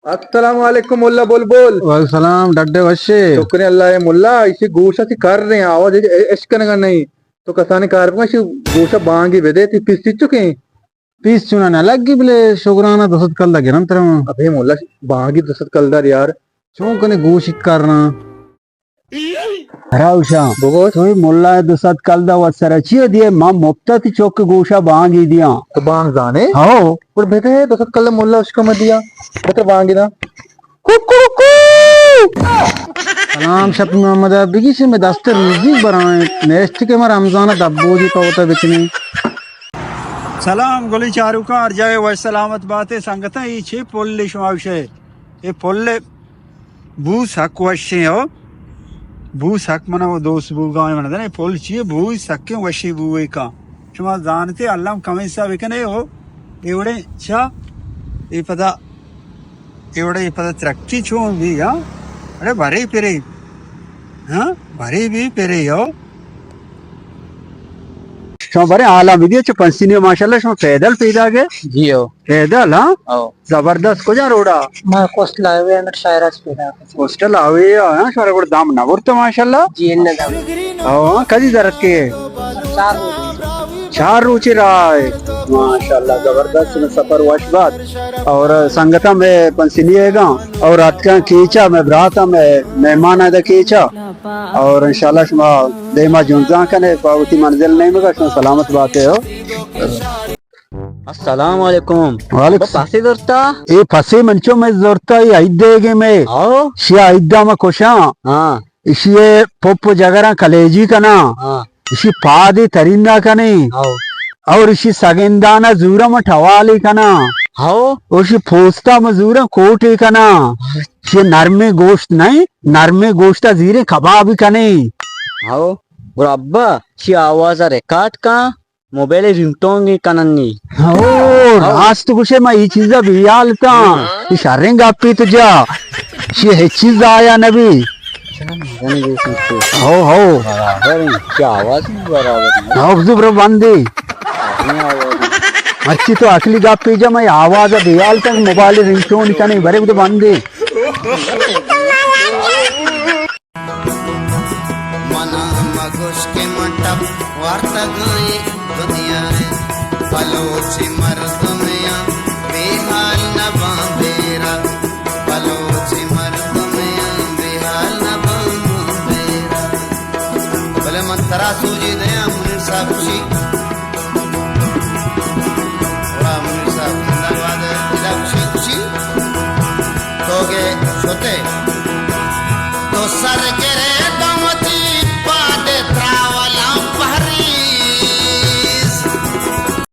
अस्सलाम वालेकुम मुल्ला बुलबुल। सलाम डड्डे वशे शुक्रिया अल्लाह है मुल्ला इसी गोशा सी कर रहे हैं आवाज एशकन का नहीं तो कसाने कार में इसी गोशा बांगी बेदे थी पिस चुके हैं। पीस चुना ना लगी बिले शुक्राना दसत कल लगे नंतर अबे मुल्ला बांगी दसत कलदार यार चौं कने गोश करना राउशा बोगोस तो मुल्ला दसत कल दा वसरचिए दिए मा मुफ्ता ती चौक गोशा बांगी दिया तो बांग जाने हो और बेटे दसत कल मुल्ला उसको मत दिया बेटे बांगी ना सलाम शफी मोहम्मद बिगी से में दस्तर म्यूजिक बनाए नेक्स्ट के मर रमजान दब्बू जी पवता बिचनी सलाम गोली चारुकार जय व सलामत बातें संगता ये छे पोल्ले शुमावशे ये पोल्ले बूस हक वशे हो बूस हक मना वो दोस्त बू गाँव मना था पोल चाहिए बूस हक के वशे बूए का शुमा जानते अल्लाह कमें सा विकने हो एवढे छा ये पता त्रक्की छो भी हाँ अरे भरे पेरे हाँ भरे भी पेरे हो शो बरे आला विदियो च पंसिनी माशाल्लाह शो पैदल पैदा के जी हो पैदल हां ओ जबरदस्त को जा रोड़ा मैं कोस्टल हाईवे अंदर शायराज पेदा हॉस्टल आवे हां शोरे को दाम ना वरतो माशाल्लाह जी इन्ने दाम हां कदी जरत के चार रुचि राय माशाल्लाह जबरदस्त में सफर वशबाद और संगता में पंसिनिएगा और रात का कीचा में ब्राता में मेहमान आदा कीचा और इंशाल्लाह शुमा देमा जुंजा कने पावती मंजिल नहीं मगर शुमा सलामत बातें हो अस्सलाम वालेकुम वालेकुम पासे दरता ए फसे मंचो में जरता ये आइदेगे में आओ शिया आइदा में कोशा हाँ इशिए पोप जगरा कलेजी कना हाँ इसी पादी तरिंदा कने आओ और इसी सगेंदाना जूरा में ठवाली कना आओ और इसी फोस्ता मजूरा कोटे कना ये नरमे गोश्त नहीं नरमे गोश्ता जीरे कबाब कने आओ और अब्बा शी आवाज रिकॉर्ड का मोबाइल रिंगटोन कनन्नी ओ आज तो कुछ मैं ये चीज़ भी आलता ये शर्रें गापी तुझा ये है चीज़ आया नबी हो बराबर क्या आवाज बराबर हो जुब्र बंदी अच्छी तो अखली गापी जा मैं आवाज भी आलता मोबाइल रिंगटोन का नहीं बरे तो बंदी मना मगुश के मंटप वार्ता गाए दुनिया रे पलोची मर्दमिया बेहाल न बांधेरा पलोची मर्दमिया बेहाल न बांधेरा भले मंतरा सूजी दया मुनीर साहब खुशी वाह मुनीर साहब जिंदाबाद है खुशी खुशी तो के छोटे